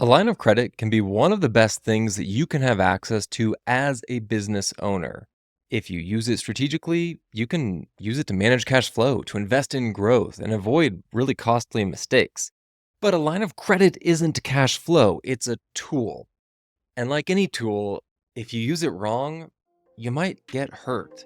A line of credit can be one of the best things that you can have access to as a business owner. If you use it strategically, you can use it to manage cash flow, to invest in growth, and avoid really costly mistakes. But a line of credit isn't cash flow, it's a tool. And like any tool, if you use it wrong, you might get hurt.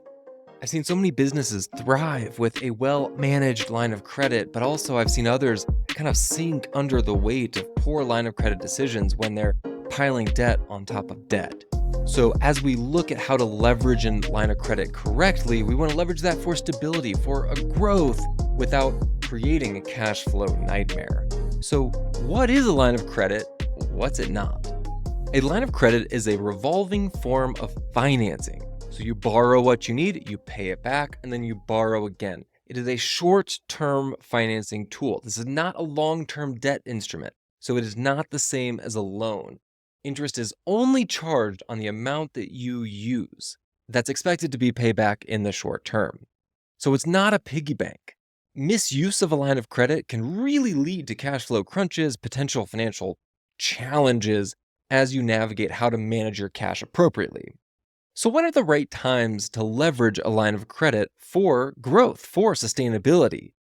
I've seen so many businesses thrive with a well managed line of credit, but also I've seen others kind of sink under the weight of poor line of credit decisions when they're piling debt on top of debt. So, as we look at how to leverage a line of credit correctly, we want to leverage that for stability, for a growth, without creating a cash flow nightmare. So, what is a line of credit? What's it not? A line of credit is a revolving form of financing. So you borrow what you need, you pay it back, and then you borrow again. It is a short-term financing tool. This is not a long-term debt instrument, so it is not the same as a loan. Interest is only charged on the amount that you use. That's expected to be paid back in the short term. So it's not a piggy bank. Misuse of a line of credit can really lead to cash flow crunches, potential financial challenges as you navigate how to manage your cash appropriately. So, when are the right times to leverage a line of credit for growth, for sustainability?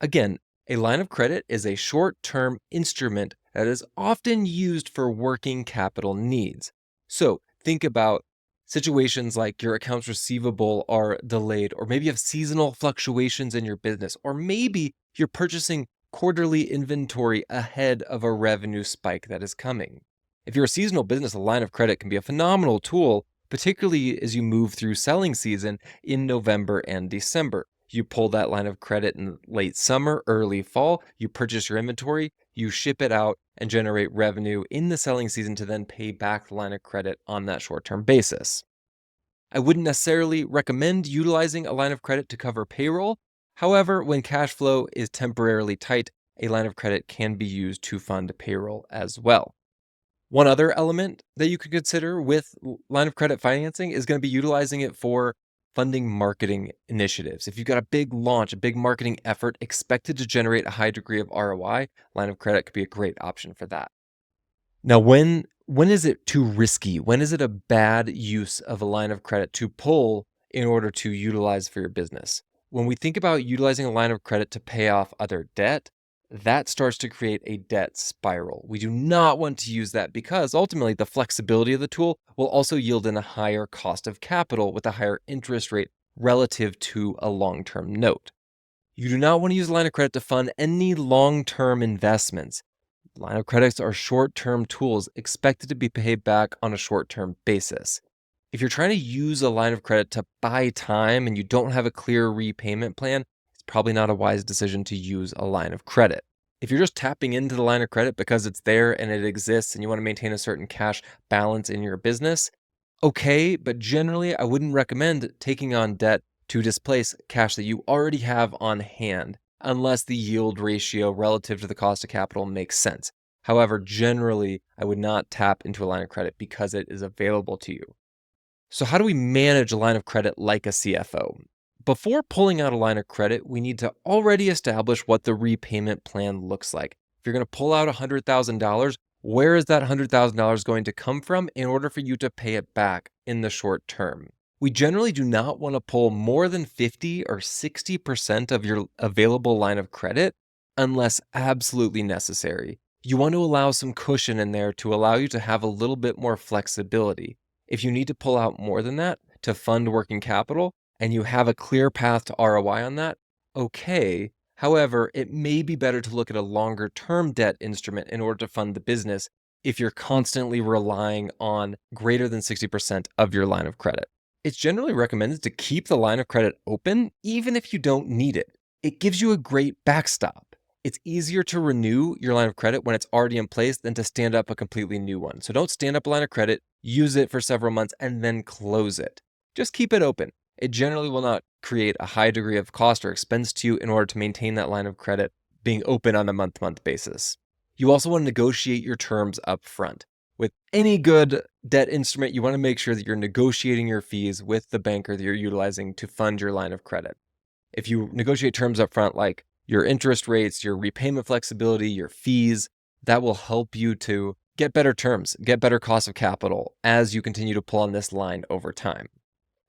Again, a line of credit is a short term instrument that is often used for working capital needs. So, think about situations like your accounts receivable are delayed, or maybe you have seasonal fluctuations in your business, or maybe you're purchasing quarterly inventory ahead of a revenue spike that is coming. If you're a seasonal business, a line of credit can be a phenomenal tool, particularly as you move through selling season in November and December. You pull that line of credit in late summer, early fall, you purchase your inventory, you ship it out, and generate revenue in the selling season to then pay back the line of credit on that short-term basis. I wouldn't necessarily recommend utilizing a line of credit to cover payroll. However, when cash flow is temporarily tight, a line of credit can be used to fund payroll as well. One other element that you could consider with line of credit financing is going to be utilizing it for funding marketing initiatives. If you've got a big launch, a big marketing effort expected to generate a high degree of ROI, line of credit could be a great option for that. Now, when is it too risky? When is it a bad use of a line of credit to pull in order to utilize for your business? When we think about utilizing a line of credit to pay off other debt, that starts to create a debt spiral. We do not want to use that because ultimately the flexibility of the tool will also yield in a higher cost of capital with a higher interest rate relative to a long-term note. You do not want to use a line of credit to fund any long-term investments. Line of credits are short-term tools expected to be paid back on a short-term basis. If you're trying to use a line of credit to buy time and you don't have a clear repayment plan, it's probably not a wise decision to use a line of credit. If you're just tapping into the line of credit because it's there and it exists and you want to maintain a certain cash balance in your business, okay, but generally I wouldn't recommend taking on debt to displace cash that you already have on hand unless the yield ratio relative to the cost of capital makes sense. However, generally, I would not tap into a line of credit because it is available to you. So how do we manage a line of credit like a CFO? Before pulling out a line of credit, we need to already establish what the repayment plan looks like. If you're going to pull out $100,000, where is that $100,000 going to come from in order for you to pay it back in the short term? We generally do not want to pull more than 50 or 60% of your available line of credit unless absolutely necessary. You want to allow some cushion in there to allow you to have a little bit more flexibility. If you need to pull out more than that to fund working capital and you have a clear path to ROI on that, okay. However, it may be better to look at a longer term debt instrument in order to fund the business if you're constantly relying on greater than 60% of your line of credit. It's generally recommended to keep the line of credit open even if you don't need it. It gives you a great backstop. It's easier to renew your line of credit when it's already in place than to stand up a completely new one. So don't stand up a line of credit, use it for several months, and then close it. Just keep it open. It generally will not create a high degree of cost or expense to you in order to maintain that line of credit being open on a month-to-month basis. You also want to negotiate your terms up front. With any good debt instrument, you want to make sure that you're negotiating your fees with the banker that you're utilizing to fund your line of credit. If you negotiate terms up front, like your interest rates, your repayment flexibility, your fees, that will help you to get better terms, get better cost of capital as you continue to pull on this line over time.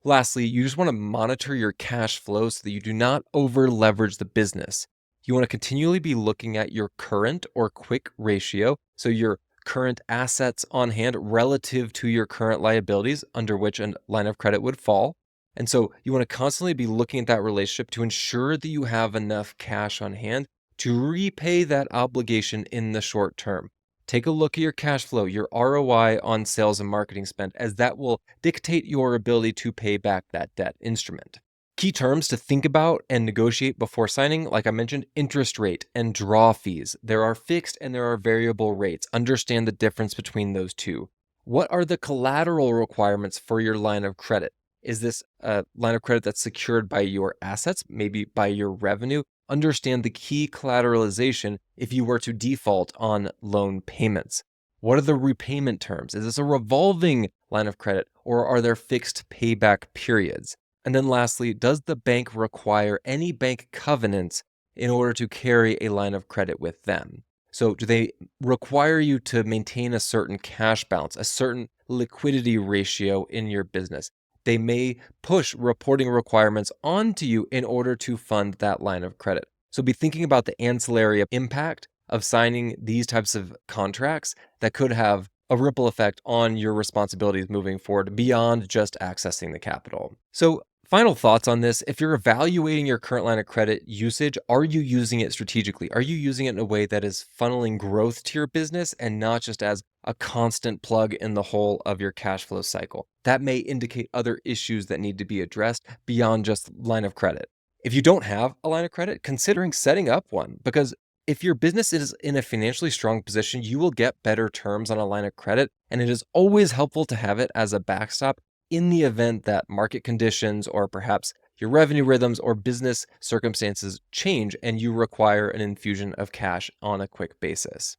Lastly, you just want to monitor your cash flow so that you do not over leverage the business. You want to continually be looking at your current or quick ratio, so your current assets on hand relative to your current liabilities under which a line of credit would fall. And so you want to constantly be looking at that relationship to ensure that you have enough cash on hand to repay that obligation in the short term. Take a look at your cash flow, your ROI on sales and marketing spend, as that will dictate your ability to pay back that debt instrument. Key terms to think about and negotiate before signing, like I mentioned, interest rate and draw fees. There are fixed and there are variable rates. Understand the difference between those two. What are the collateral requirements for your line of credit? Is this a line of credit that's secured by your assets, maybe by your revenue? Understand the key collateralization if you were to default on loan payments. What are the repayment terms? Is this a revolving line of credit or are there fixed payback periods? And then lastly, does the bank require any bank covenants in order to carry a line of credit with them? So do they require you to maintain a certain cash balance, a certain liquidity ratio in your business? They may push reporting requirements onto you in order to fund that line of credit. So be thinking about the ancillary impact of signing these types of contracts that could have a ripple effect on your responsibilities moving forward beyond just accessing the capital. So final thoughts on this. If you're evaluating your current line of credit usage, are you using it strategically? Are you using it in a way that is funneling growth to your business and not just as a constant plug in the hole of your cash flow cycle? That may indicate other issues that need to be addressed beyond just line of credit. If you don't have a line of credit, considering setting up one, because if your business is in a financially strong position, you will get better terms on a line of credit, and it is always helpful to have it as a backstop in the event that market conditions or perhaps your revenue rhythms or business circumstances change and you require an infusion of cash on a quick basis.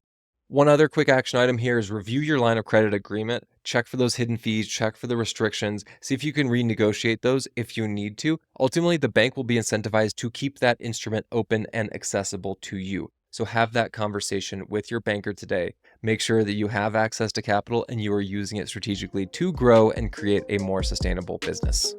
One other quick action item here is review your line of credit agreement, check for those hidden fees, check for the restrictions, see if you can renegotiate those if you need to. Ultimately, the bank will be incentivized to keep that instrument open and accessible to you. So have that conversation with your banker today. Make sure that you have access to capital and you are using it strategically to grow and create a more sustainable business.